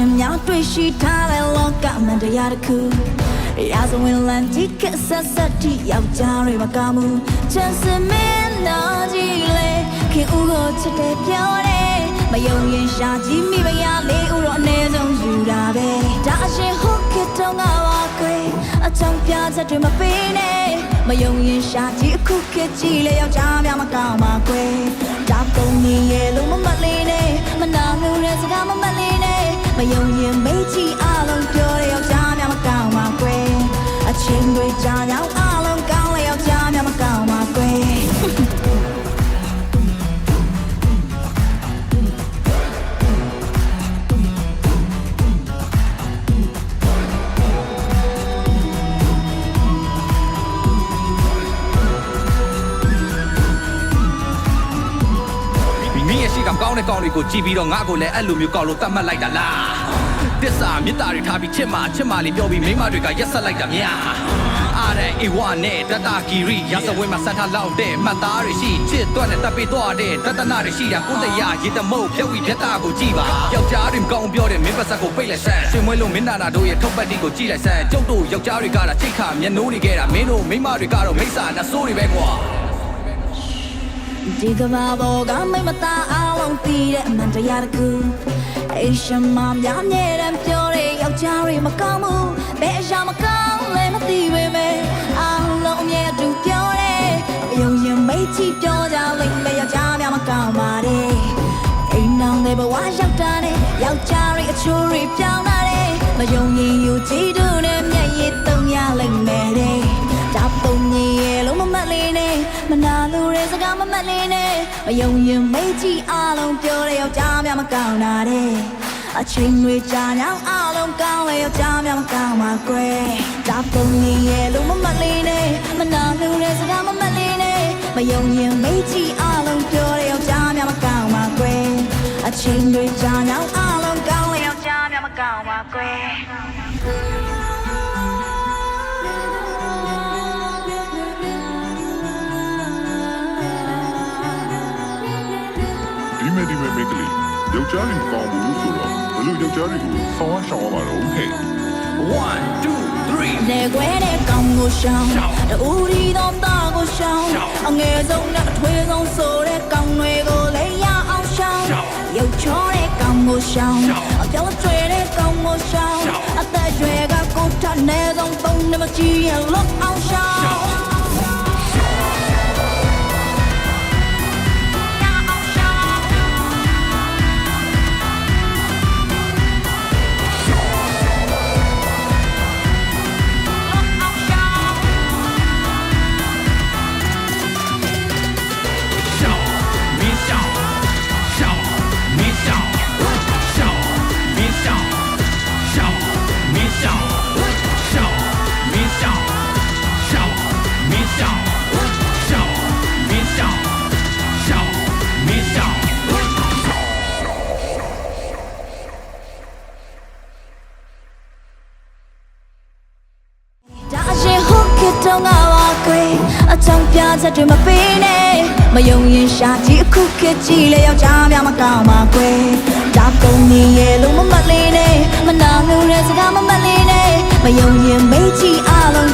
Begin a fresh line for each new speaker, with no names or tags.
ရှင်များတွေ့ရှိထားတဲ့လောကမှန်တရားတစ်ခုရာဇဝင်လန်တီကဆက်ဆက်တီယောက်ျားတွေမကမှုချမ်းစမင်းတော်ကြီးလေခင်ဦးကိုချစ်တယ်ပြောတယ်မယုံရင်ရှာကြည့်မိပါရလေးဦးတော့အနည်းဆုံးယူတာပဲဒါအရှင်ဟုတ်ကဲ့တော့ငါပါခွေအချောင်းပြချက်တွေမပေးနဲ့မယုံရင်ရှာကြည့်အခုခေတ်ကြီးလေယောက်ျားများမကောင်းပါခွေဒါပုံကြီးရဲ့လုံးမမလေးနဲ့မနာလို့တဲ့စကားမမလေးနဲ့မယုံရင်မေးကြည့်အားလုံးပြောတဲ့ယောက်ျားများမကောင်းပါခွေအချင်းတွေကြာရောက်အားလုံးကောင်းလေယောက်ျားများမကောင်းပါခွေ
ကောင်းတဲ့ကောင်းတွေကိုကြည်ပြီးတော့ငါ့ကိုလည်းအဲ့လိုမျိုးကောက်လို့တတ်မှတ်လိုက်တာလားတစ္ဆာမေတ္တာတွေထားပြီးချစ်မလေးပြောပြီးမိမတွေကရက်ဆက်လိုက်တာများအားတဲ့အေဝါနဲ့တတကီရီရသဝဲမှာစက်ထားလောက်တဲ့မှတ်သားတွေရှိချစ်တွက်နဲ့တပ်ပေးသွားတဲ့တတနာတွေရှိတာကိုတရားရေတမုတ်ဖြုတ်ပြီးပြတ်တာကိုကြည်ပါယောက်ျားတွေမကောင်းပြောတဲ့မင်းပတ်ဆက်ကိုပိတ်လိုက်ဆန်းရှင်မွေးလို့မင်းနာနာတို့ရဲ့ထုတ်ပတ်တီကိုကြည်လိုက်ဆန်းကျုပ်တို့ယောက်ျားတွေကတာချိတ်ခါမျက်နှိုးနေခဲ့တာမင်းတို့မိမတွေကတော့မိစ္ဆာနှဆိုးတွေပဲကွာ
ဒီကဘာဘောကမိမသားအားလုံးတည်တဲ့အမှန်တရားတစ်ခုအိရှင်မများမြဲတမ်းပြောတဲ့ယောက်ျားတွေမကောင်းဘူးဘယ်အရာမကောင်းလဲမသိပေမဲ့အားလုံးအမြဲတူပြောတယ်ယုံရင်မေ့ချပြောကြလိမ့်မယ်ယောက်ျားများမကောင်းပါတဲ့အိမ်နောင်တွေဘဝရောက်တာနဲ့ယောက်ျားတွေအချိုးတွေပြောင်းလာတယ်မယုံရင်ယူကြည့်တို့နဲ့မျက်ရည်တုံရလိမ့်မယ်တဲ့ဒါပုံကြီးရဲ့လုံးမမတ်လေးနဲ့မနာလို့တဲ့စကားမမတ်လေးနဲ့မယုံရင်မေးကြည့်အားလုံးပြောတဲ့ယောက်ျားများမကောင်းတာတဲ့အချိန်တွေကြာရောက်အားလုံးကောင်းလေယောက်ျားများမကောင်းပါကွယ်ဒါပုံကြီးရဲ့လုံးမမတ်လေးနဲ့မနာလို့တဲ့စကားမမတ်လေးနဲ့မယုံရင်မေးကြည့်အားလုံးပြောတဲ့ယောက်ျားများမကောင်းပါကွယ်အချိန်တွေကြာရောက်အားလုံးကောင်းလေယောက်ျားများမကောင်းပါကွယ်
ဒီမဲ့မိတ်ကလေးယောက်ျားတွေကောင်းဘူးဆိုတော့ဘလို့ယောက်ျားတွေကိုဆောင်းရှောင်းရမှာတော့ဟဲ့
1 2 3
နေခွဲတဲ့ကောင်းကိုရှောင်းတူရီတော့တာကိုရှောင်းအငယ်ဆုံးနဲ့အထွေးဆုံးဆိုတဲ့ကောင်းတွေကိုလည်းရအောင်ရှောင်းရုပ်ချောတဲ့ကောင်းကိုရှောင်းအပြောင်းကျွေတဲ့ကောင်းကိုရှောင်းအသက်ရွယ်ကကိုထနေဆုံးပုံနဲ့မကြည့်ရလို့အောင်ရှောင်းတော့ငါပါခွေအချောင်းပြချက်တွေမပေးနဲ့မယုံရင်ရှာကြည့်အခုခေတ်ကြီးလေယောက်ျားများမကောင်းပါခွေဒါပုံကြီးရဲ့လုံးမမတ်လေးနဲ့မနာလို့တဲ့စကားမမတ်လေးနဲ့မယုံရင်မေးကြည့်အားလုံး